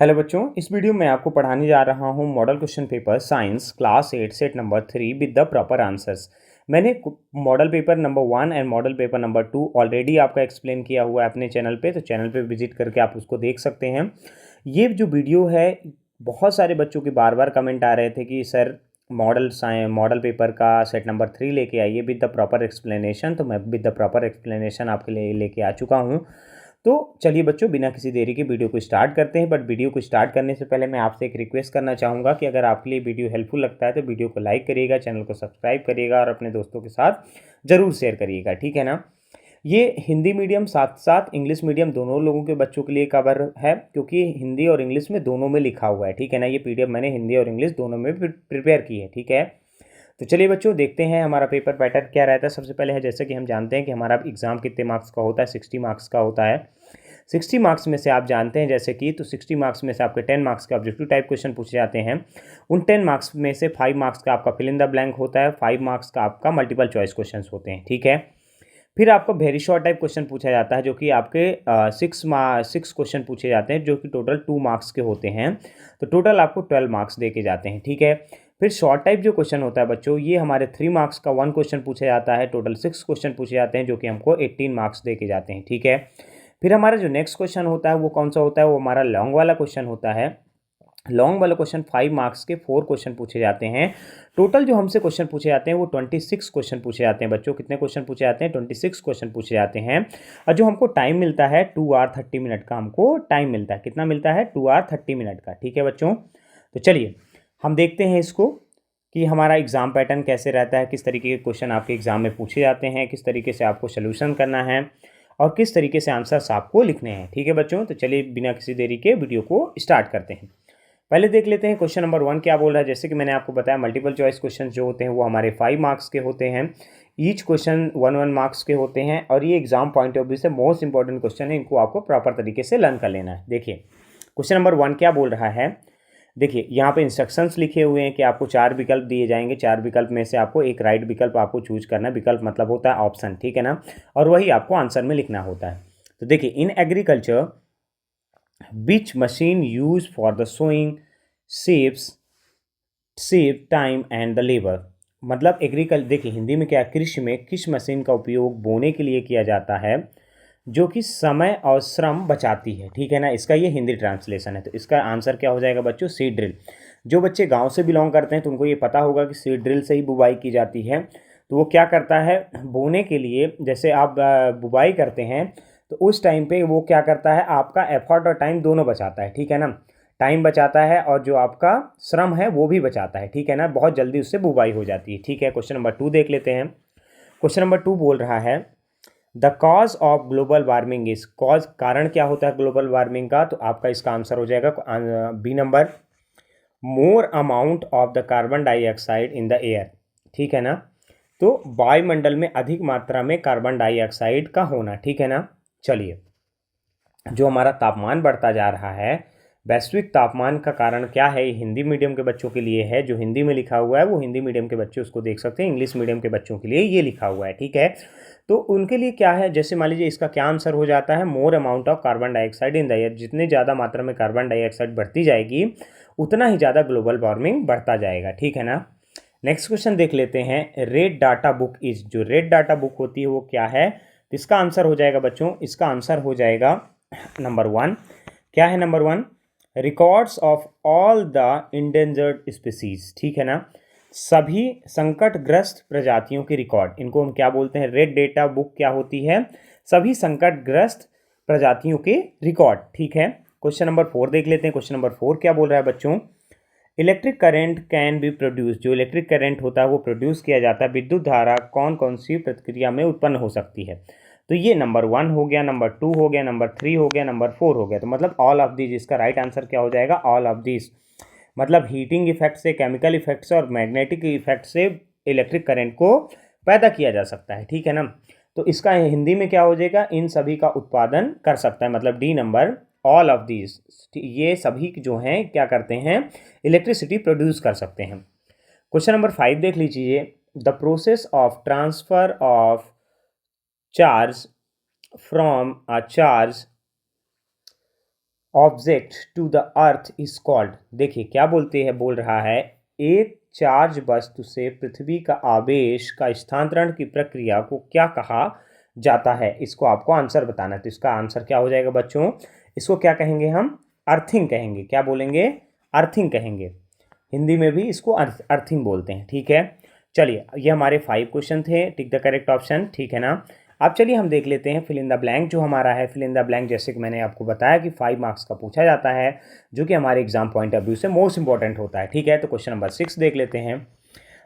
Hello बच्चों, इस video में आपको पढ़ाने जा रहा हूँ model question paper science class 8 set number 3 with the proper answers. मैंने model paper number 1 and model paper number 2 already आपका एक्सप्लेन किया हुआ है अपने चैनल पे, तो चैनल पे विजिट करके आप उसको देख सकते हैं। ये जो वीडियो है, बहुत सारे बच्चों के बार बार कमेंट आ रहे थे कि सर मॉडल पेपर का सेट नंबर 3 लेके आइए विद द प्रॉपर एक्सप्लेनेशन। तो मैं विद द प्रॉपर एक्सप्लेनेशन आपके लिए लेके आ चुका हूँ। तो चलिए बच्चों, बिना किसी देरी के वीडियो को स्टार्ट करते हैं। बट वीडियो को स्टार्ट करने से पहले मैं आपसे एक रिक्वेस्ट करना चाहूँगा कि अगर आपके लिए वीडियो हेल्पफुल लगता है तो वीडियो को लाइक करिएगा, चैनल को सब्सक्राइब करिएगा और अपने दोस्तों के साथ ज़रूर शेयर करिएगा, ठीक है ना। ये हिंदी मीडियम साथ साथ इंग्लिश मीडियम दोनों लोगों के बच्चों के लिए कवर है, क्योंकि हिंदी और इंग्लिश में दोनों में लिखा हुआ है, ठीक है ना। ये पीडीएफ मैंने हिंदी और इंग्लिश दोनों में प्रिपेयर की है, ठीक है। तो चलिए बच्चों, देखते हैं हमारा पेपर पैटर्न क्या रहता है। सबसे पहले है, जैसे कि हम जानते हैं कि हमारा एग्ज़ाम कितने मार्क्स का होता है, 60 मार्क्स का होता है। 60 मार्क्स में से आप जानते हैं जैसे कि, तो 60 मार्क्स में से आपके 10 मार्क्स के ऑब्जेक्टिव टाइप क्वेश्चन पूछे जाते हैं। उन 10 मार्क्स में से 5 मार्क्स का आपका फिल इन द ब्लैंक होता है, 5 मार्क्स का आपका मल्टीपल चॉइस क्वेश्चन होते हैं, ठीक है। फिर आपको वेरी शॉर्ट टाइप क्वेश्चन पूछा जाता है, जो कि आपके 6 क्वेश्चन पूछे जाते हैं, जो कि टोटल 2 मार्क्स के होते हैं। तो टोटल आपको 12 मार्क्स दे के जाते हैं, ठीक है। फिर शॉर्ट टाइप जो क्वेश्चन होता है बच्चों, ये हमारे 3 मार्क्स का 1 क्वेश्चन पूछा जाता है, टोटल 6 क्वेश्चन पूछे जाते हैं, जो कि हमको 18 मार्क्स दे के जाते हैं, ठीक है। फिर हमारा जो नेक्स्ट क्वेश्चन होता है वो कौन सा होता है, वो हमारा लॉन्ग वाला क्वेश्चन होता है। लॉन्ग वाला क्वेश्चन 5 मार्क्स के 4 क्वेश्चन पूछे जाते हैं। टोटल जो हमसे क्वेश्चन पूछे जाते हैं वो 26 क्वेश्चन पूछे जाते हैं बच्चों। कितने क्वेश्चन पूछे जाते हैं? 26 क्वेश्चन पूछे जाते हैं। और जो हमको टाइम मिलता है 2 आवर 30 मिनट का हमको टाइम मिलता है। कितना मिलता है? 2 आवर 30 मिनट का, ठीक है बच्चों। तो चलिए हम देखते हैं इसको कि हमारा एग्ज़ाम पैटर्न कैसे रहता है, किस तरीके के क्वेश्चन आपके एग्ज़ाम में पूछे जाते हैं, किस तरीके से आपको सोल्यूशन करना है और किस तरीके से आंसर्स आपको लिखने हैं, ठीक है बच्चों। तो चलिए बिना किसी देरी के वीडियो को स्टार्ट करते हैं। पहले देख लेते हैं क्वेश्चन नंबर 1 क्या बोल रहा है। जैसे कि मैंने आपको बताया, मल्टीपल चॉइस क्वेश्चन जो होते हैं वो हमारे 5 मार्क्स के होते हैं। ईच क्वेश्चन 1 मार्क्स के होते हैं और ये एग्जाम पॉइंट ऑफ व्यू से मोस्ट इंपॉर्टेंट क्वेश्चन है। इनको आपको प्रॉपर तरीके से लर्न कर लेना है। देखिए क्वेश्चन नंबर 1 क्या बोल रहा है। देखिए यहाँ पे इंस्ट्रक्शंस लिखे हुए हैं कि आपको 4 विकल्प दिए जाएंगे। 4 विकल्प में से आपको एक राइट विकल्प आपको चूज करना है। विकल्प मतलब होता है ऑप्शन, ठीक है ना, और वही आपको आंसर में लिखना होता है। तो देखिए, in agriculture which machine use for the sowing saves save time and the labour. मतलब देखिए हिंदी में क्या, कृषि में किस मशीन का उपयोग बोने के लिए किया जाता है जो कि समय और श्रम बचाती है, ठीक है ना। इसका ये हिंदी ट्रांसलेशन है। तो इसका आंसर क्या हो जाएगा बच्चों? Seed drill. जो बच्चे गांव से बिलोंग करते हैं तो उनको ये पता होगा कि सीड ड्रिल से ही बुवाई की जाती है। तो वो क्या करता है, बोने के लिए जैसे आप बुवाई करते हैं तो उस टाइम पे वो क्या करता है, आपका एफर्ट और टाइम दोनों बचाता है, ठीक है ना। टाइम बचाता है और जो आपका श्रम है वो भी बचाता है, ठीक है ना। बहुत जल्दी उससे बुवाई हो जाती है, ठीक है। क्वेश्चन नंबर 2 देख लेते हैं। क्वेश्चन नंबर 2 बोल रहा है, the cause of global warming is. Cause कारण क्या होता है ग्लोबल वार्मिंग का? तो आपका इसका आंसर हो जाएगा B number, more amount of the carbon dioxide in the air, ठीक है ना। तो वायुमंडल में अधिक मात्रा में कार्बन डाइऑक्साइड का होना, ठीक है ना। चलिए, जो हमारा तापमान बढ़ता जा रहा है, वैश्विक तापमान का कारण क्या है, ये हिंदी मीडियम के बच्चों के लिए है। जो हिंदी में लिखा हुआ है वो हिंदी मीडियम के बच्चे उसको देख सकते हैं। इंग्लिश मीडियम के बच्चों के लिए ये लिखा हुआ है, ठीक है। तो उनके लिए क्या है, जैसे मान लीजिए इसका क्या आंसर हो जाता है, मोर amount of carbon dioxide in the air. जितनी ज़्यादा मात्रा में कार्बन डाइऑक्साइड बढ़ती जाएगी उतना ही ज़्यादा ग्लोबल वार्मिंग बढ़ता जाएगा, ठीक है ना। नेक्स्ट क्वेश्चन देख लेते हैं। Red data book is. जो रेड डाटा बुक होती है वो क्या है? तो इसका आंसर हो जाएगा बच्चों, इसका आंसर हो जाएगा नंबर 1। क्या है number 1? Records of all the endangered species, ठीक है ना। सभी संकटग्रस्त प्रजातियों के रिकॉर्ड, इनको हम क्या बोलते हैं? रेड डेटा बुक क्या होती है? सभी संकटग्रस्त प्रजातियों के रिकॉर्ड, ठीक है। क्वेश्चन नंबर 4 देख लेते हैं। क्वेश्चन नंबर 4 क्या बोल रहा है बच्चों? Electric current can be produce. जो इलेक्ट्रिक करंट होता है वो प्रोड्यूस किया जाता है। विद्युत धारा कौन कौन सी प्रक्रिया में उत्पन्न हो सकती है? तो ये नंबर 1 हो गया, नंबर 2 हो गया, नंबर 3 हो गया, नंबर 4 हो गया। तो मतलब ऑल ऑफ दीज, इसका राइट आंसर क्या हो जाएगा? All of these. मतलब हीटिंग इफेक्ट से, केमिकल इफेक्ट से और मैग्नेटिक इफेक्ट से इलेक्ट्रिक करंट को पैदा किया जा सकता है, ठीक है ना। तो इसका हिंदी में क्या हो जाएगा? इन सभी का उत्पादन कर सकता है। मतलब D number, all of these, ये सभी जो हैं क्या करते हैं? इलेक्ट्रिसिटी प्रोड्यूस कर सकते हैं। क्वेश्चन नंबर 5 देख लीजिए। The process of transfer of charge from a charge object to the earth is called. देखिए क्या बोलते हैं, बोल रहा है एक चार्ज वस्तु से पृथ्वी का आवेश का स्थानांतरण की प्रक्रिया को क्या कहा जाता है। इसको आपको आंसर बताना है, तो इसका आंसर क्या हो जाएगा बच्चों, इसको क्या कहेंगे हम, अर्थिंग कहेंगे। क्या बोलेंगे, अर्थिंग कहेंगे। हिंदी में भी इसको अर्थिंग बोलते हैं। ठीक है, चलिए ये हमारे 5 क्वेश्चन थे, टिक द करेक्ट ऑप्शन। ठीक है ना। अब चलिए हम देख लेते हैं फिल इन द ब्लैंक जो हमारा है। फिल इन द ब्लैंक जैसे कि मैंने आपको बताया कि 5 मार्क्स का पूछा जाता है, जो कि हमारे एग्जाम पॉइंट ऑफ व्यू से मोस्ट इंपॉर्टेंट होता है। ठीक है, तो क्वेश्चन नंबर 6 देख लेते हैं।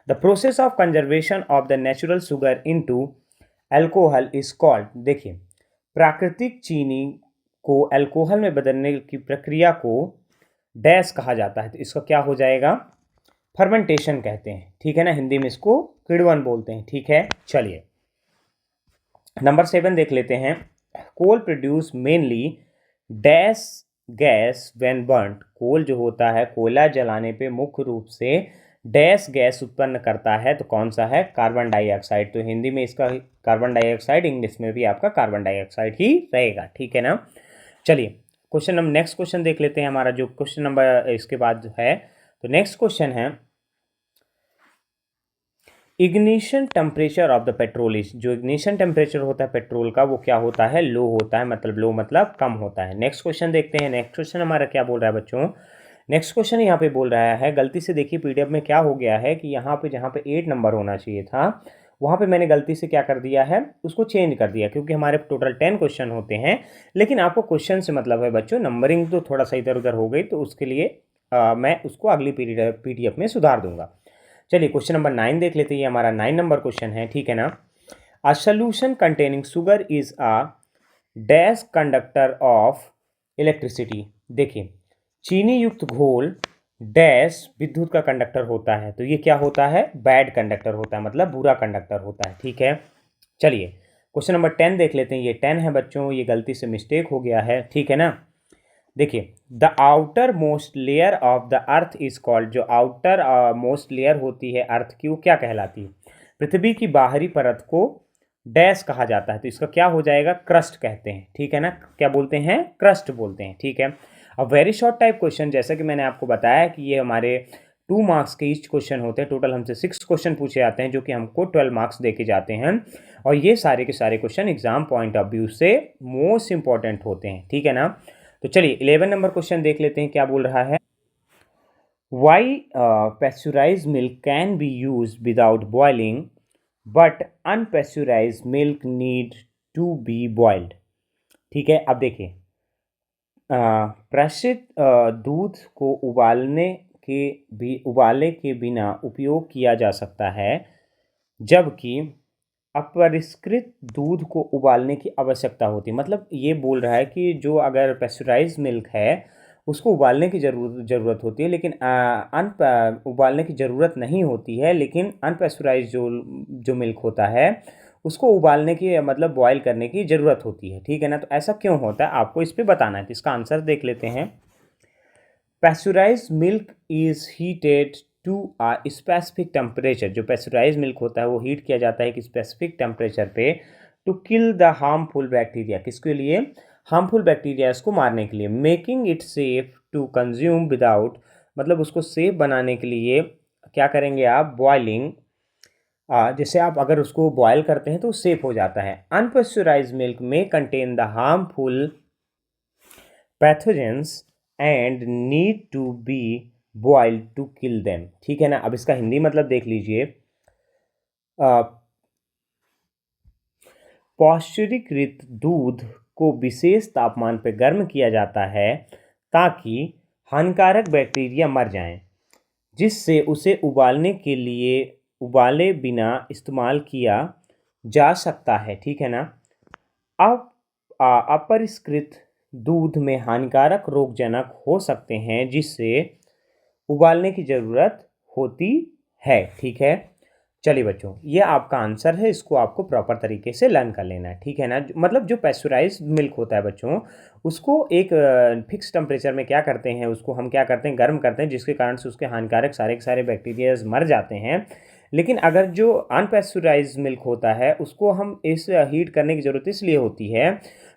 The process of conservation of the natural sugar into alcohol is called. देखिए प्राकृतिक चीनी को अल्कोहल में बदलने की प्रक्रिया को डैश कहा जाता है, तो इसका क्या हो जाएगा, फर्मेंटेशन कहते हैं। ठीक है ना, हिंदी में इसको किण्वन बोलते हैं। ठीक है, चलिए नंबर 7 देख लेते हैं। Coal produce mainly dash gas when burned. Coal जो होता है कोयला जलाने पे मुख्य रूप से डैश गैस उत्पन्न करता है, तो कौन सा है, कार्बन डाइऑक्साइड। तो हिंदी में इसका कार्बन डाइऑक्साइड, इंग्लिश में भी आपका कार्बन डाइऑक्साइड ही रहेगा। ठीक है ना। चलिए क्वेश्चन नंबर नेक्स्ट क्वेश्चन देख लेते हैं। हमारा जो क्वेश्चन नंबर इसके बाद है, तो नेक्स्ट क्वेश्चन है ignition temperature of the petrol is. जो इग्निशन टेम्परेचर होता है पेट्रोल का वो क्या होता है, लो होता है, मतलब लो मतलब कम होता है। नेक्स्ट क्वेश्चन देखते हैं। नेक्स्ट क्वेश्चन हमारा क्या बोल रहा है बच्चों, नेक्स्ट क्वेश्चन यहाँ पे बोल रहा है, गलती से देखिए पीडीएफ में क्या हो गया है कि यहाँ पे जहाँ पे 8 नंबर होना चाहिए था वहाँ पे मैंने गलती से क्या कर दिया है, उसको चेंज कर दिया, क्योंकि हमारे टोटल 10 क्वेश्चन होते हैं। लेकिन आपको क्वेश्चन से मतलब है बच्चों, नंबरिंग तो थोड़ा सा इधर उधर हो गई, तो उसके लिए मैं उसको अगली पीडीएफ में सुधार दूंगा। चलिए क्वेश्चन नंबर 9 देख लेते हैं। ये हमारा 9 नंबर क्वेश्चन है। ठीक है ना। A solution containing sugar is a dash conductor of electricity. देखिए चीनी युक्त घोल डैश विद्युत का कंडक्टर होता है, तो ये क्या होता है, बैड कंडक्टर होता है, मतलब बुरा कंडक्टर होता है। ठीक है, चलिए क्वेश्चन नंबर 10 देख लेते हैं। ये 10 है बच्चों, ये गलती से मिस्टेक हो गया है। ठीक है ना। देखिए the outer most layer of the earth is called. जो आउटर मोस्ट लेयर होती है अर्थ की, वो क्या कहलाती है, पृथ्वी की बाहरी परत को डैश कहा जाता है, तो इसका क्या हो जाएगा, क्रस्ट कहते हैं। ठीक है ना, क्या बोलते हैं, क्रस्ट बोलते हैं। ठीक है, अब वेरी शॉर्ट टाइप क्वेश्चन, जैसा कि मैंने आपको बताया कि ये हमारे 2 मार्क्स के ईच क्वेश्चन होते हैं। टोटल हमसे 6 क्वेश्चन पूछे जाते हैं, जो कि हमको 12 मार्क्स दे के जाते हैं, और ये सारे के सारे question exam point of view से मोस्ट इंपॉर्टेंट होते हैं। ठीक है ना। तो चलिए 11 नंबर क्वेश्चन देख लेते हैं, क्या बोल रहा है, why pasteurised milk can be used without boiling but unpasteurised milk need to be boiled. ठीक है, अब देखिए प्रशित दूध को उबाले के बिना उपयोग किया जा सकता है, जबकि अपरिष्कृत दूध को उबालने की आवश्यकता होती है। मतलब ये बोल रहा है कि जो अगर पैस्चराइज मिल्क है उसको उबालने की ज़रूरत होती है, लेकिन उबालने की ज़रूरत नहीं होती है, लेकिन अनपैस्चराइज जो मिल्क होता है उसको उबालने की मतलब बॉयल करने की ज़रूरत होती है। ठीक है ना, तो ऐसा क्यों होता है आपको इस पर बताना है, तो इसका आंसर देख लेते हैं। Pasteurise milk is heated to a specific temperature. जो पैस्चराइज मिल्क होता है वो हीट किया जाता है एक स्पेसिफिक टेम्परेचर पे, to kill the harmful bacteria. किसके लिए, हार्मफुल बैक्टीरियाज को मारने के लिए। Making it safe to consume without, मतलब उसको सेफ बनाने के लिए क्या करेंगे आप, बॉइलिंग, जैसे आप अगर उसको बॉयल करते हैं तो सेफ हो जाता है। अनपैस्चराइज मिल्क में contain the harmful pathogens and need to be boiled to kill them. ठीक है ना। अब इसका हिंदी मतलब देख लीजिए, पौष्टिकृत दूध को विशेष तापमान पर गर्म किया जाता है ताकि हानिकारक बैक्टीरिया मर जाएं, जिससे उसे उबाले बिना इस्तेमाल किया जा सकता है। ठीक है ना। अब अपरिष्कृत दूध में हानिकारक रोगजनक हो सकते हैं, जिससे उबालने की ज़रूरत होती है। ठीक है, चलिए बच्चों ये आपका आंसर है, इसको आपको प्रॉपर तरीके से लर्न कर लेना है। ठीक है ना। मतलब जो पैस्चराइज मिल्क होता है बच्चों, उसको एक फिक्स टेम्परेचर में क्या करते हैं, उसको हम क्या करते हैं, गर्म करते हैं, जिसके कारण से उसके हानिकारक सारे के सारे बैक्टीरियाज मर जाते हैं। लेकिन अगर जो अनपेस्चराइज्ड मिल्क होता है उसको हम इस हीट करने की ज़रूरत इसलिए होती है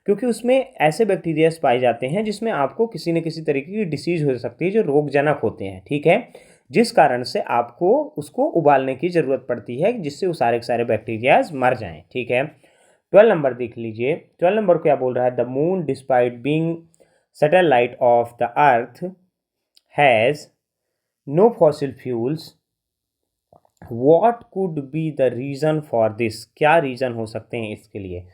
क्योंकि उसमें ऐसे बैक्टीरियाज पाए जाते हैं जिसमें आपको किसी न किसी तरीके की डिसीज़ हो सकती है जो रोगजनक होते हैं, ठीक है, जिस कारण से आपको उसको उबालने की ज़रूरत पड़ती है जिससे वो सारे के सारे बैक्टीरियाज मर जाएं, ठीक है। 12 नंबर देख लीजिए। 12 नंबर क्या बोल रहा है, the moon despite being satellite of the earth has no fossil fuels, what could be the reason for this, क्या रीज़न हो सकते हैं इसके लिए।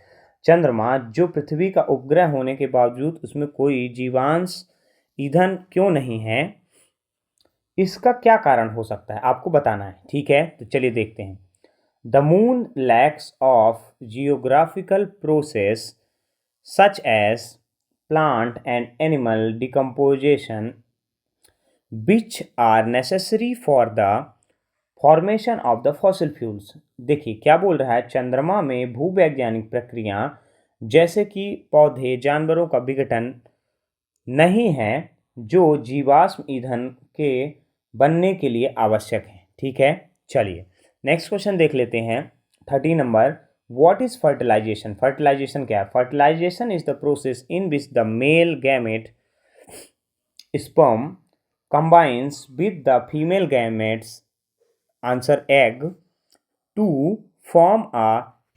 चंद्रमा जो पृथ्वी का उपग्रह होने के बावजूद उसमें कोई जीवांश ईंधन क्यों नहीं है, इसका क्या कारण हो सकता है आपको बताना है, ठीक है। तो चलिए देखते हैं। The moon lacks of geographical process such as plant and animal decomposition which are necessary for the formation of the fossil fuels. देखिए क्या बोल रहा है, चंद्रमा में भूवैज्ञानिक प्रक्रिया जैसे कि पौधे जानवरों का विघटन नहीं है जो जीवाश्म ईंधन के बनने के लिए आवश्यक है, ठीक है। चलिए नेक्स्ट क्वेश्चन देख लेते हैं। 30 number, what is fertilisation. Fertilisation क्या है? Fertilisation is the process in which the male gamete sperm combines with the female gametes, answer egg, to form a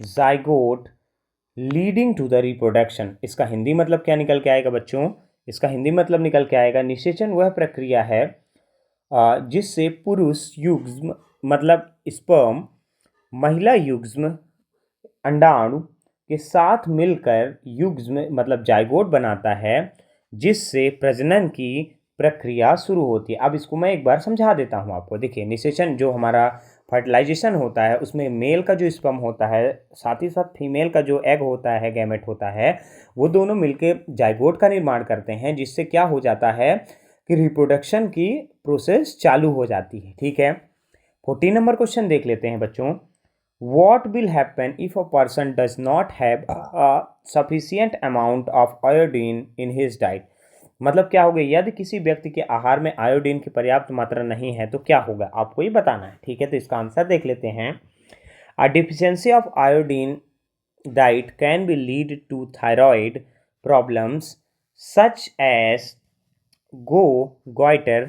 zygote leading to the reproduction। इसका हिंदी मतलब क्या निकल के आएगा बच्चों? इसका हिंदी मतलब निकल के आएगा, निषेचन वह प्रक्रिया है जिससे पुरुष युग्म मतलब स्पर्म महिला युग्म अंडाणु के साथ मिलकर युग्म मतलब जाइगोट बनाता है जिससे प्रजनन की प्रक्रिया शुरू होती है। अब इसको मैं एक बार समझा देता हूँ आपको। देखिए निषेचन जो हमारा फर्टिलाइजेशन होता है उसमें मेल का जो स्पर्म होता है साथ ही साथ फीमेल का जो एग होता है गैमेट होता है वो दोनों मिलके जाइगोट का निर्माण करते हैं जिससे क्या हो जाता है कि रिप्रोडक्शन की प्रोसेस चालू हो जाती है, ठीक है। 14 नंबर क्वेश्चन देख लेते हैं बच्चों। What will happen if a person does not have a sufficient amount of iodine in his diet। मतलब क्या होगा, यदि किसी व्यक्ति के आहार में आयोडीन की पर्याप्त मात्रा नहीं है तो क्या होगा आपको ही बताना है, ठीक है। तो इसका आंसर देख लेते हैं। A deficiency of iodine diet can be lead to thyroid problems such as goiter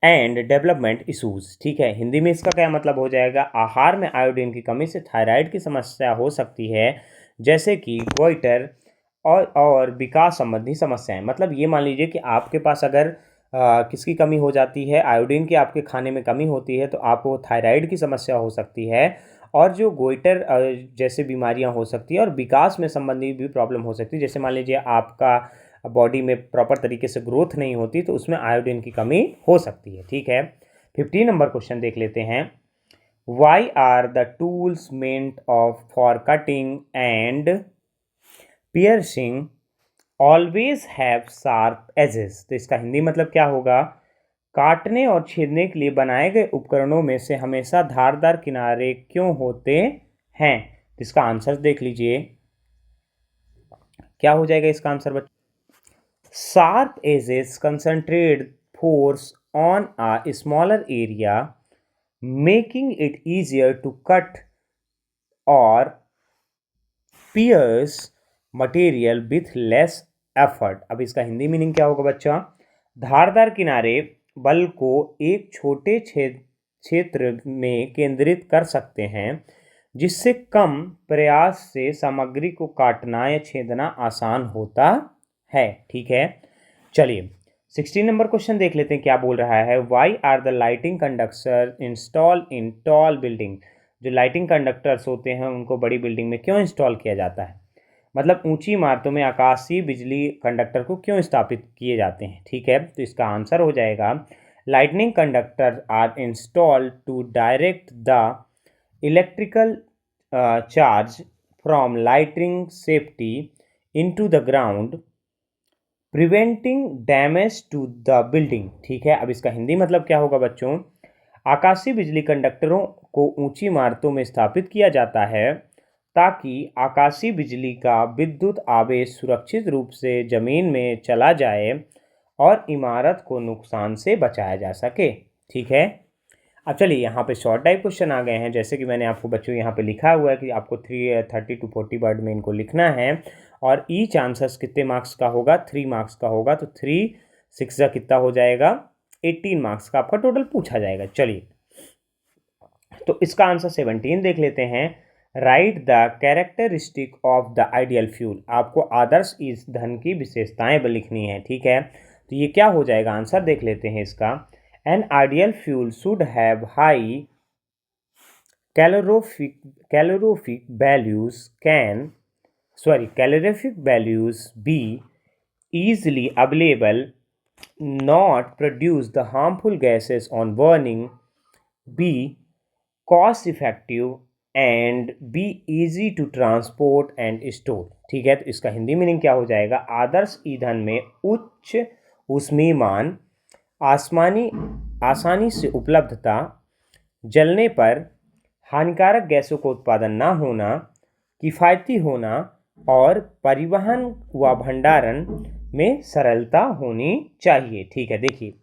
and development issues, ठीक है। हिंदी में इसका क्या मतलब हो जाएगा, आहार में आयोडीन की कमी से थायराइड की समस्या हो सकती है जैसे कि गोइटर और विकास संबंधी समस्याएं। मतलब ये मान लीजिए कि आपके पास अगर किसकी कमी हो जाती है, आयोडीन की आपके खाने में कमी होती है तो आपको थायराइड की समस्या हो सकती है और जो गोइटर जैसे बीमारियां हो सकती है और विकास में संबंधी भी प्रॉब्लम हो सकती है। जैसे मान लीजिए आपका बॉडी में प्रॉपर तरीके से ग्रोथ नहीं होती तो उसमें आयोडीन की कमी हो सकती है, ठीक है। 15 नंबर क्वेश्चन देख लेते हैं। Why are the tools meant of for cutting and piercing always have sharp edges. तो इसका हिंदी मतलब क्या होगा, काटने और छेदने के लिए बनाए गए उपकरणों में से हमेशा धारदार किनारे क्यों होते हैं। तो इसका आंसर देख लीजिए, क्या हो जाएगा इसका आंसर बच्चों। Sharp edges concentrate force on a smaller area, making it easier to cut or pierce material with less effort। अब इसका हिंदी मीनिंग क्या होगा बच्चा, धारदार किनारे बल को एक छोटे क्षेत्र में केंद्रित कर सकते हैं जिससे कम प्रयास से सामग्री को काटना या छेदना आसान होता है, ठीक है। चलिए 16 नंबर क्वेश्चन देख लेते हैं, क्या बोल रहा है। Why are the lighting conductor install in tall building. जो लाइटिंग कंडक्टर्स होते हैं उनको बड़ी बिल्डिंग में क्यों इंस्टॉल किया जाता है, मतलब ऊंची इमारतों में आकाशीय बिजली कंडक्टर को क्यों स्थापित किए जाते हैं, ठीक है। तो इसका आंसर हो जाएगा, lightning conductor are installed to direct the electrical charge from lighting safety into the ground preventing damage to the building, ठीक है। अब इसका हिंदी मतलब क्या होगा बच्चों, आकाशीय बिजली कंडक्टरों को ऊंची इमारतों में स्थापित किया जाता है ताकि आकाशीय बिजली का विद्युत आवेश सुरक्षित रूप से जमीन में चला जाए और इमारत को नुकसान से बचाया जा सके, ठीक है। अब चलिए यहाँ पे शॉर्ट टाइप क्वेश्चन आ गए हैं, जैसे कि मैंने आपको बच्चों यहाँ पे लिखा हुआ है कि आपको 30 to 40 वर्ड में इनको लिखना है और ईच आंसर्स कितने मार्क्स का होगा, 3 मार्क्स का होगा। तो 3 6 जा कितना हो जाएगा, 18 मार्क्स का आपका टोटल पूछा जाएगा। चलिए तो इसका आंसर 17 देख लेते हैं। Write the characteristic of the ideal fuel, आपको आदर्श ईंधन की विशेषताएं लिखनी है, ठीक है। तो ये क्या हो जाएगा, आंसर देख लेते हैं इसका। An ideal fuel should have high calorific values calorific values, be easily available, not produce the harmful gases on burning, be cost effective and be easy to transport and store। ठीक है, तो इसका Hindi meaning क्या हो जाएगा, आदर्श ईंधन में उच्च ऊष्मीयमान, आसानी से उपलब्धता, जलने पर हानिकारक गैसों का उत्पादन ना होना, किफ़ायती होना और परिवहन व भंडारण में सरलता होनी चाहिए। ठीक है, देखिए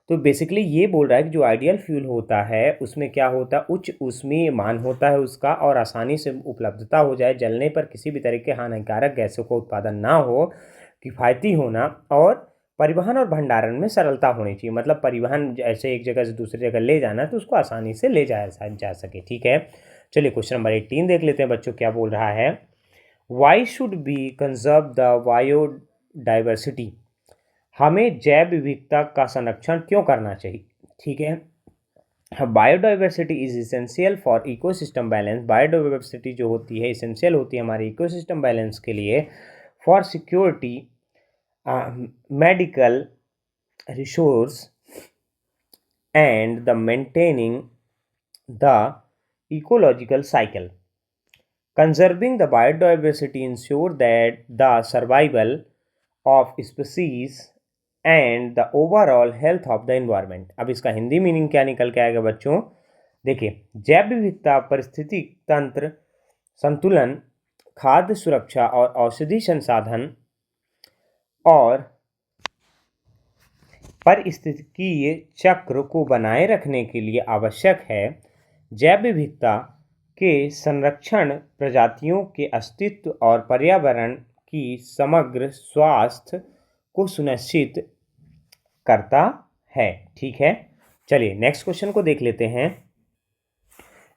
तो बेसिकली ये बोल रहा है कि जो आइडियल फ्यूल होता है उसमें क्या होता है, उच्च ऊष्मीय मान होता है उसका और आसानी से उपलब्धता हो जाए, जलने पर किसी भी तरह के हानिकारक गैसों का उत्पादन ना हो, किफ़ायती होना और परिवहन और भंडारण में सरलता होनी चाहिए। मतलब परिवहन जैसे एक जगह से दूसरी जगह ले जाना है तो उसको आसानी से ले जाया जा सके। ठीक है, चलिए क्वेश्चन नंबर 18 देख लेते हैं बच्चों, क्या बोल रहा है। Why should be conserve the biodiversity, हमें जैव विविधता का संरक्षण क्यों करना चाहिए। ठीक है, biodiversity is essential for ecosystem balance, biodiversity जो होती है इसेंशियल होती है हमारे इकोसिस्टम बैलेंस के लिए, for security, medical resource and the maintaining the ecological cycle. Conserving the biodiversity ensure that the survival of species and the overall health of the environment। अब इसका हिंदी मीनिंग क्या निकल के आएगा बच्चों, देखिए जैव विविधता, परिस्थितिक तंत्र संतुलन, खाद्य सुरक्षा और औषधि संसाधन और पारिस्थितिकीय चक्र को बनाए रखने के लिए आवश्यक है। जैव विविधता के संरक्षण प्रजातियों के अस्तित्व और पर्यावरण की समग्र स्वास्थ्य को सुनिश्चित करता है। ठीक है, चलिए नेक्स्ट क्वेश्चन को देख लेते हैं।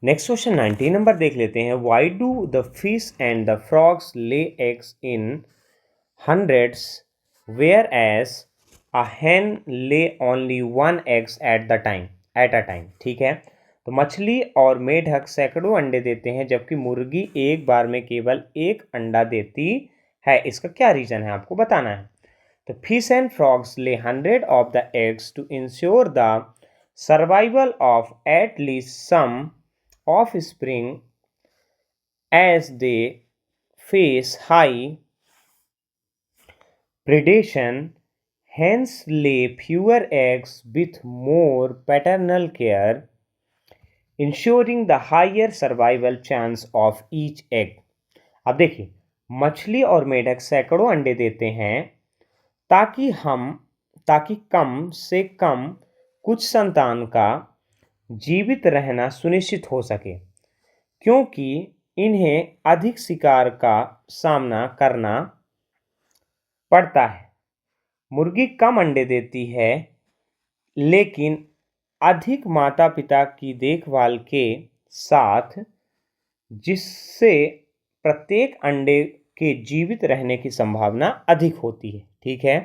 नेक्स्ट क्वेश्चन 19 नंबर देख लेते हैं। Why do the fish and the frogs lay eggs in hundreds whereas a hen lay only one eggs at a time। ठीक है, तो मछली और मेढक सैकड़ों अंडे देते हैं जबकि मुर्गी एक बार में केवल एक अंडा देती है। इसका क्या रीजन है आपको बताना है। तो फिश एंड फ्रॉग्स ले 100 of the eggs to ensure the survival of at least some offspring as they face high predation, hens lay fewer eggs with more paternal care, ensuring the higher survival chance of each egg। अब देखिए मछली और मेढक सैकड़ों अंडे देते हैं ताकि कम से कम कुछ संतान का जीवित रहना सुनिश्चित हो सके, क्योंकि इन्हें अधिक शिकार का सामना करना पड़ता है। मुर्गी कम अंडे देती है लेकिन अधिक माता पिता की देखभाल के साथ, जिससे प्रत्येक अंडे के जीवित रहने की संभावना अधिक होती है। ठीक है,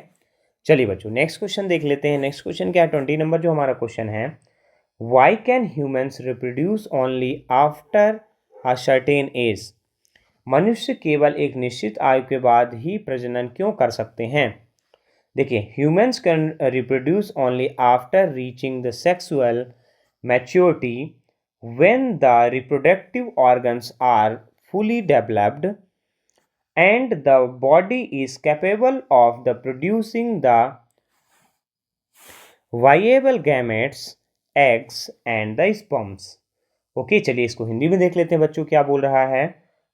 चलिए बच्चों नेक्स्ट क्वेश्चन देख लेते हैं। नेक्स्ट क्वेश्चन क्या है, 20 नंबर जो हमारा क्वेश्चन है। Why can humans reproduce only after a certain age, मनुष्य केवल एक निश्चित आयु के बाद ही प्रजनन क्यों कर सकते हैं। देखिए humans can reproduce only after reaching the sexual maturity when the reproductive organs are fully developed and the body is capable of the producing the viable gametes, eggs and the sperms। Okay, चलिए इसको हिंदी में देख लेते हैं बच्चों, क्या बोल रहा है।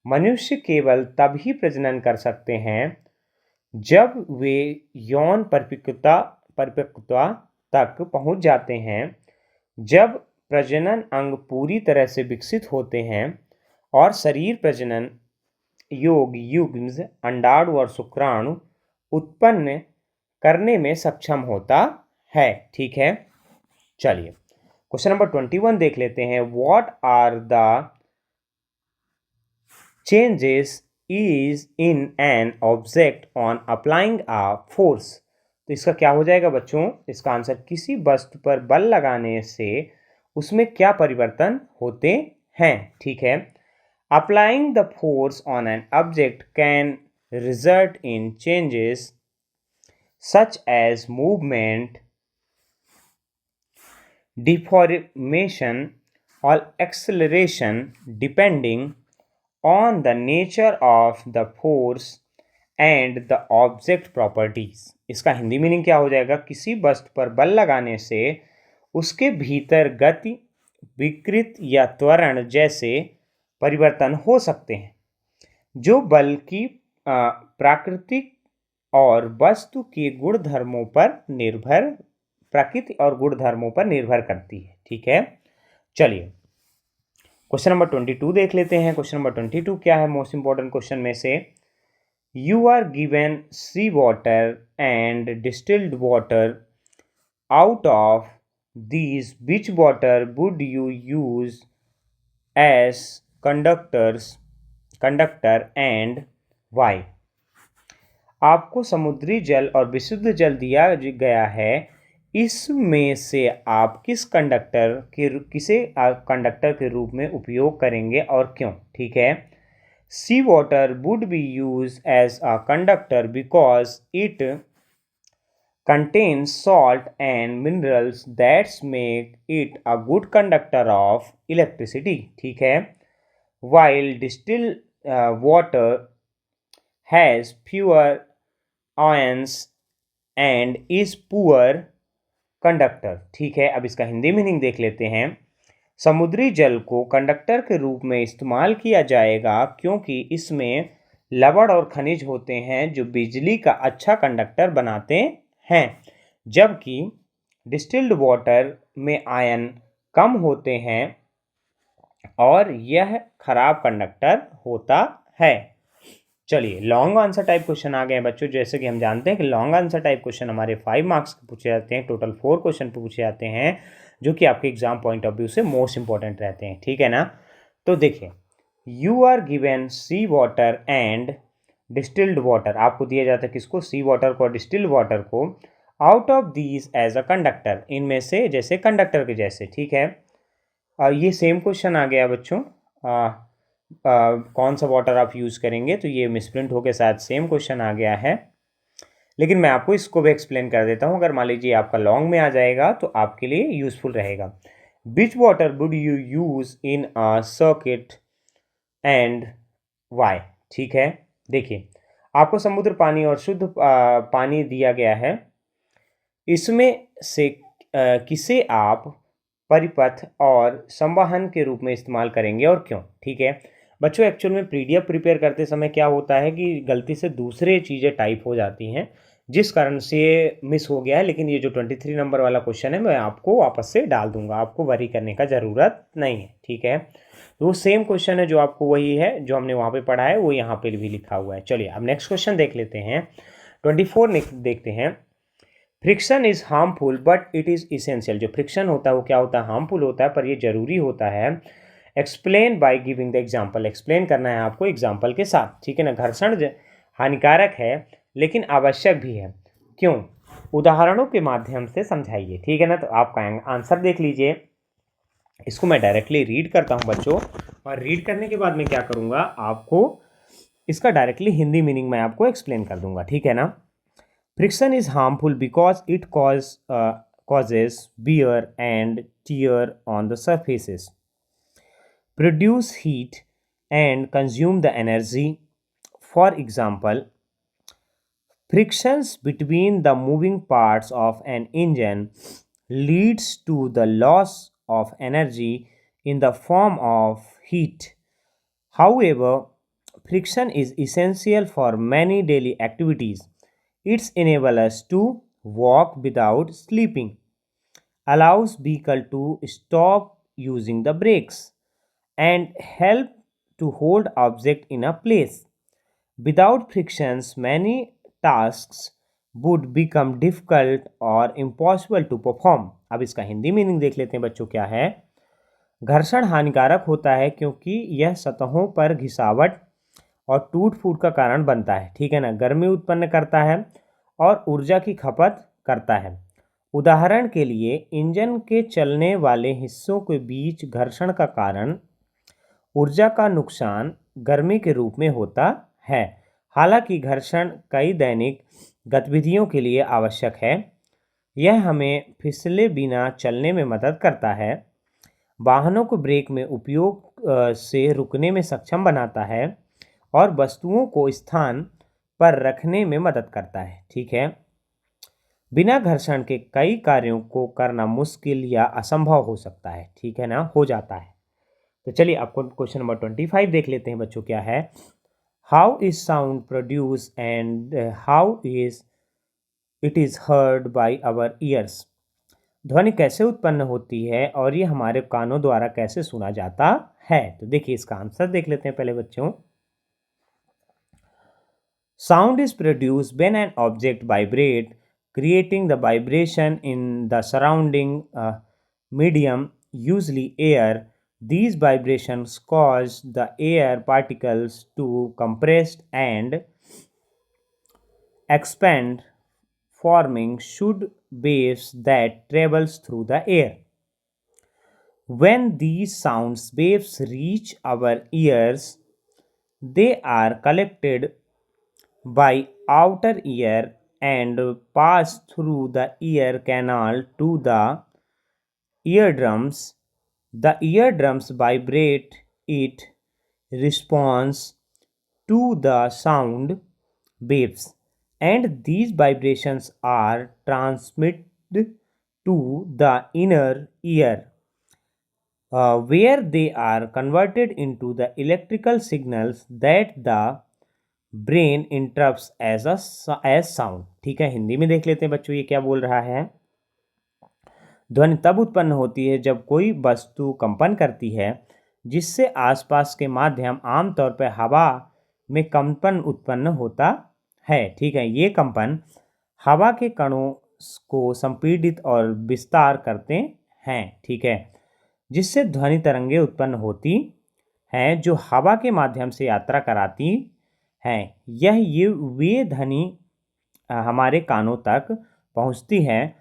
मनुष्य केवल तभी प्रजनन कर सकते हैं जब वे यौन परिपक्वता तक पहुंच जाते हैं, जब प्रजनन अंग पूरी तरह से विकसित होते हैं और शरीर प्रजनन युग्म अंडाणु और शुक्राणु उत्पन्न करने में सक्षम होता है। ठीक है, चलिए क्वेश्चन नंबर 21 देख लेते हैं। What are the changes is in an object on applying a force. तो इसका क्या हो जाएगा बच्चों? इसका आंसर किसी वस्तु पर बल लगाने से उसमें क्या परिवर्तन होते हैं। ठीक है, applying the force on an object can result in changes such as movement, deformation, or acceleration depending on the nature of the force and the object properties। इसका हिंदी मीनिंग क्या हो जाएगा? किसी वस्तु पर बल लगाने से उसके भीतर गति, विकृत या त्वरण जैसे परिवर्तन हो सकते हैं जो बल की प्राकृतिक और वस्तु के गुणधर्मों पर निर्भर प्रकृति और गुणधर्मों पर निर्भर करती है। ठीक है, चलिए क्वेश्चन नंबर 22 देख लेते हैं। क्वेश्चन नंबर 22 क्या है? मोस्ट इंपॉर्टेंट क्वेश्चन में से, you are given sea water and distilled water, out of these which water would you use as conductor and why. आपको समुद्री जल और विशुद्ध जल दिया गया है, इसमें से आप किसे कंडक्टर के रूप में उपयोग करेंगे और क्यों। ठीक है, sea water would be used as a conductor because it contains salt and minerals that make it a good conductor of electricity। ठीक है, while distilled water has fewer ions and is poor conductor। ठीक है, अब इसका Hindi meaning देख लेते हैं। समुद्री जल को कंडक्टर के रूप में इस्तेमाल किया जाएगा क्योंकि इसमें लवण और खनिज होते हैं जो बिजली का अच्छा कंडक्टर बनाते हैं, जबकि डिस्टिल्ड वाटर में आयन कम होते हैं और यह खराब कंडक्टर होता है। चलिए लॉन्ग आंसर टाइप क्वेश्चन आ गए हैं बच्चों। जैसे कि हम जानते हैं कि लॉन्ग आंसर टाइप क्वेश्चन हमारे 5 मार्क्स के पूछे जाते हैं, टोटल 4 क्वेश्चन पूछे जाते हैं जो कि आपके एग्जाम पॉइंट ऑफ व्यू से मोस्ट इंपॉर्टेंट रहते हैं। ठीक है ना, तो देखिए, you are given sea water and distilled water, आपको दिया जाता है किसको? सी वाटर को और डिस्टिल्ड वाटर को, out of these as a conductor, इनमें से जैसे कंडक्टर के जैसे। ठीक है, ये सेम क्वेश्चन आ गया बच्चों, कौन सा वाटर आप यूज़ करेंगे, तो ये मिसप्रिंट होकर शायद सेम क्वेश्चन आ गया है, लेकिन मैं आपको इसको भी एक्सप्लेन कर देता हूँ। अगर मान लीजिए आपका लॉन्ग में आ जाएगा तो आपके लिए यूजफुल रहेगा। Which water would you use in a circuit and why. ठीक है, देखिए आपको समुद्र पानी और शुद्ध पानी दिया गया है, इसमें से किसे आप परिपथ और संवहन के रूप में इस्तेमाल करेंगे और क्यों। ठीक है बच्चों, एक्चुअल में पीडीएफ प्रिपेयर करते समय क्या होता है कि गलती से दूसरे चीज़ें टाइप हो जाती हैं, जिस कारण से ये मिस हो गया है। लेकिन ये जो 23 नंबर वाला क्वेश्चन है मैं आपको वापस से डाल दूंगा, आपको वरी करने का ज़रूरत नहीं है। ठीक है, तो वो सेम क्वेश्चन है जो आपको वही है जो हमने वहाँ पे पढ़ा है वो यहाँ पे भी लिखा हुआ है। चलिए अब नेक्स्ट क्वेश्चन देख लेते हैं। 24 देखते हैं। Friction is harmful but it is essential. जो फ्रिक्शन होता है वो क्या होता है? हार्मफुल होता है पर ये जरूरी होता है। Explain by giving the example, explain करना है आपको एग्जाम्पल के साथ। ठीक है ना, घर्षण हानिकारक है लेकिन आवश्यक भी है, क्यों? उदाहरणों के माध्यम से समझाइए। ठीक है ना, तो आपका आंसर देख लीजिए। इसको मैं डायरेक्टली रीड करता हूँ बच्चों, और रीड करने के बाद मैं क्या करूँगा, आपको इसका डायरेक्टली हिंदी मीनिंग मैं आपको एक्सप्लेन कर दूंगा। ठीक है ना, friction is harmful because it causes wear and tear on the surfaces, produce heat and consume the energy. For example, frictions between the moving parts of an engine leads to the loss of energy in the form of heat. However, friction is essential for many daily activities. It enables us to walk without sleeping, allows vehicle to stop using the brakes and help to hold object in a place. Without frictions, many tasks would become difficult or impossible to perform. अब इसका Hindi meaning देख लेते हैं बच्चों क्या है। घर्षण हानिकारक होता है क्योंकि यह सतहों पर घिसावट और टूट फूट का कारण बनता है, ठीक है ना। गर्मी उत्पन्न करता है और ऊर्जा की खपत करता है। उदाहरण के लिए इंजन के चलने वाले हिस्सों के बीच घर्षण का कारण ऊर्जा का नुकसान गर्मी के रूप में होता है। हालांकि घर्षण कई दैनिक गतिविधियों के लिए आवश्यक है। यह हमें फिसले बिना चलने में मदद करता है, वाहनों को ब्रेक में उपयोग से रुकने में सक्षम बनाता है और वस्तुओं को स्थान पर रखने में मदद करता है, ठीक है। बिना घर्षण के कई कार्यों को करना मुश्किल या असंभव हो सकता है, ठीक है ना, हो जाता है। तो चलिए आपको क्वेश्चन नंबर 25 देख लेते हैं बच्चों क्या है। How is sound produce and how is it is heard by our ears. ध्वनि कैसे उत्पन्न होती है और ये हमारे कानों द्वारा कैसे सुना जाता है। तो देखिए इसका आंसर देख लेते हैं पहले बच्चों। Sound is produce when an object vibrate creating the vibration in the surrounding medium, usually air. These vibrations cause the air particles to compress and expand, forming sound waves that travels through the air. When these sound waves reach our ears, they are collected by outer ear and pass through the ear canal to the eardrums. The eardrums vibrate it response to the sound waves, and these vibrations are transmitted to the inner ear, where they are converted into the electrical signals that the brain interprets as sound, ठीक है। हिंदी में देख लेते हैं बच्चों ये क्या बोल रहा है। ध्वनि तब उत्पन्न होती है जब कोई वस्तु कंपन करती है जिससे आसपास के माध्यम आमतौर पर हवा में कंपन उत्पन्न होता है, ठीक है। ये कंपन हवा के कणों को संपीड़ित और विस्तार करते हैं, ठीक है, जिससे ध्वनि तरंगें उत्पन्न होती हैं जो हवा के माध्यम से यात्रा कराती हैं। ये वे ध्वनि हमारे कानों तक पहुंचती है,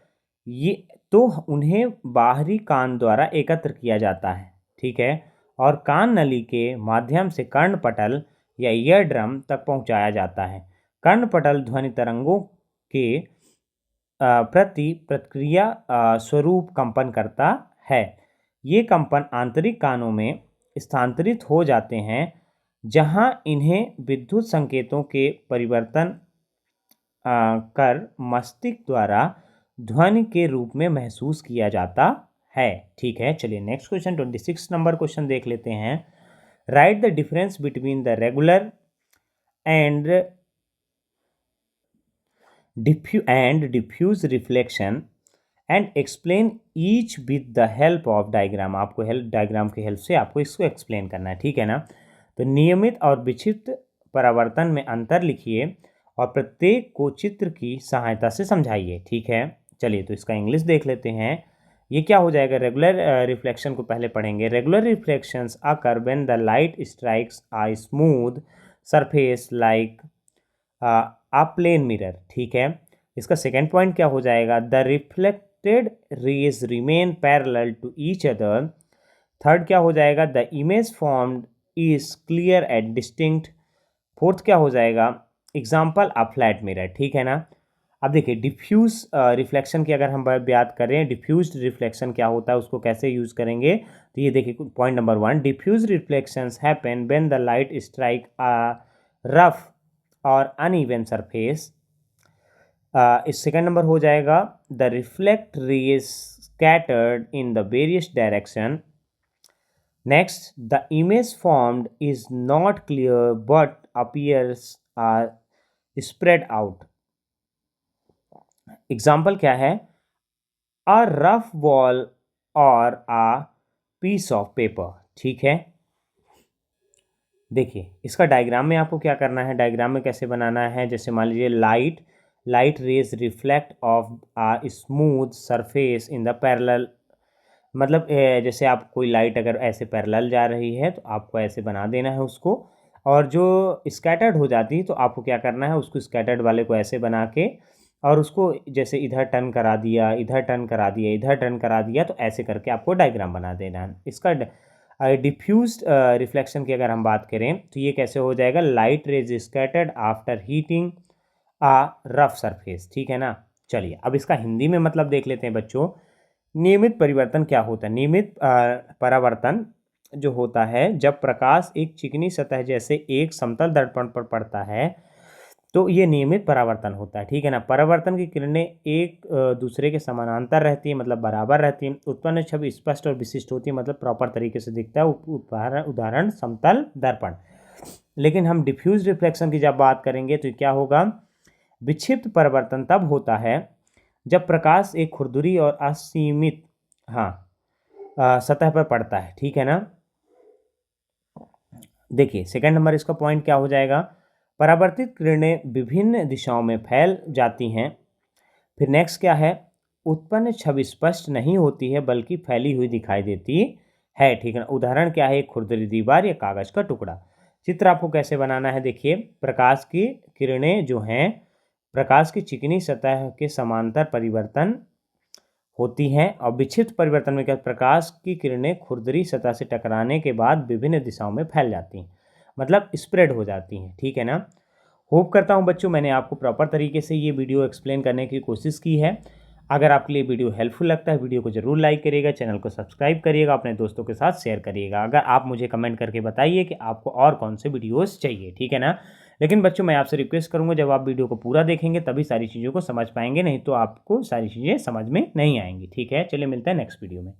ये तो उन्हें बाहरी कान द्वारा एकत्र किया जाता है, ठीक है, और कान नली के माध्यम से कर्णपटल या ईयर ड्रम तक पहुंचाया जाता है। कर्णपटल ध्वनि तरंगों के प्रति प्रतिक्रिया स्वरूप कंपन करता है। ये कंपन आंतरिक कानों में स्थानांतरित हो जाते हैं जहां इन्हें विद्युत संकेतों के परिवर्तन कर मस्तिष्क द्वारा ध्वनि के रूप में महसूस किया जाता है, ठीक है। चलिए नेक्स्ट क्वेश्चन 26 नंबर क्वेश्चन देख लेते हैं। Write the difference between the regular and diffuse reflection and explain each with the help of diagram. आपको डायग्राम की हेल्प से आपको इसको एक्सप्लेन करना है, ठीक है ना। तो नियमित और विक्षिप्त परावर्तन में अंतर लिखिए और प्रत्येक को चित्र की सहायता से समझाइए, ठीक है। चलिए तो इसका इंग्लिश देख लेते हैं। ये क्या हो जाएगा, रेगुलर रिफ्लेक्शन को पहले पढ़ेंगे। Regular reflections occur when the light strikes a smooth surface like a plane mirror, ठीक है। इसका सेकेंड पॉइंट क्या हो जाएगा, the reflected rays remain parallel to each other. Third क्या हो जाएगा, the image formed is clear and distinct. Fourth क्या हो जाएगा, एग्जाम्पल अ फ्लैट मिरर, ठीक है ना। अब देखिए डिफ्यूज रिफ्लेक्शन की अगर हम बात करें, डिफ्यूज रिफ्लेक्शन क्या होता है, उसको कैसे यूज करेंगे। तो ये देखिए point number 1, diffuse reflections happen when the light strike a rough और अनइवन सरफेस। इस सेकंड नंबर हो जाएगा, the reflect rays scattered in the various direction. Next, the image formed is not clear but appears spread out. Example क्या है, a rough wall और a piece of paper. ठीक है, देखिए इसका डायग्राम में आपको क्या करना है, डायग्राम में कैसे बनाना है। जैसे मान लीजिए light rays reflect off a smooth surface in the parallel, मतलब जैसे आप कोई लाइट अगर ऐसे पैरेलल जा रही है तो आपको ऐसे बना देना है उसको, और जो स्कैटर्ड हो जाती है तो आपको क्या करना है, उसको स्कैटर्ड वाले को ऐसे बना के और उसको जैसे इधर टर्न करा दिया, इधर टर्न करा दिया, इधर टर्न करा दिया, तो ऐसे करके आपको डायग्राम बना देना है। इसका डिफ्यूज्ड रिफ्लेक्शन की अगर हम बात करें तो ये कैसे हो जाएगा, light rays scattered after heating a rough surface. ठीक है ना, चलिए अब इसका हिंदी में मतलब देख लेते हैं बच्चों। नियमित परिवर्तन क्या होता है, नियमित परावर्तन जो होता है जब प्रकाश एक चिकनी सतह जैसे एक समतल दर्पण पर पड़ता है तो ये नियमित परावर्तन होता है। ठीक है ना, परावर्तन की किरणें एक दूसरे के समानांतर रहती है, मतलब बराबर रहती है। उत्पन्न छवि स्पष्ट और विशिष्ट होती है, मतलब प्रॉपर तरीके से दिखता है। उदाहरण समतल दर्पण। लेकिन हम डिफ्यूज रिफ्लेक्शन की जब बात करेंगे तो क्या होगा, विक्षिप्त परावर्तन तब होता है जब प्रकाश एक खुरदुरी और असीमित सतह पर पड़ता है। ठीक है ना, देखिए सेकंड नंबर इसका पॉइंट क्या हो जाएगा, परावर्तित किरणें विभिन्न दिशाओं में फैल जाती हैं। फिर नेक्स्ट क्या है, उत्पन्न छवि स्पष्ट नहीं होती है बल्कि फैली हुई दिखाई देती है। ठीक है ना, उदाहरण क्या है, एक खुरदरी दीवार या कागज का टुकड़ा। चित्र आपको कैसे बनाना है, देखिए प्रकाश की किरणें जो हैं प्रकाश की चिकनी सतह के समांतर परिवर्तन होती हैं, और विक्षिप्त परिवर्तन में क्या, प्रकाश की किरणें खुरदरी सतह से टकराने के बाद विभिन्न दिशाओं में फैल जाती हैं, मतलब स्प्रेड हो जाती हैं। ठीक है ना, होप करता हूं बच्चों मैंने आपको प्रॉपर तरीके से ये वीडियो एक्सप्लेन करने की कोशिश की है। अगर आपके लिए वीडियो हेल्पफुल लगता है, वीडियो को जरूर लाइक करिएगा, चैनल को सब्सक्राइब करिएगा, अपने दोस्तों के साथ शेयर करिएगा। अगर आप मुझे कमेंट करके बताइए कि आपको और कौन से वीडियोस चाहिए। ठीक है ना, लेकिन बच्चों मैं आपसे रिक्वेस्ट करूंगा जब आप वीडियो को पूरा देखेंगे तभी सारी चीज़ों को समझ पाएंगे, नहीं तो आपको सारी चीज़ें समझ में नहीं आएंगी। ठीक है, चलिए मिलते हैं नेक्स्ट वीडियो में।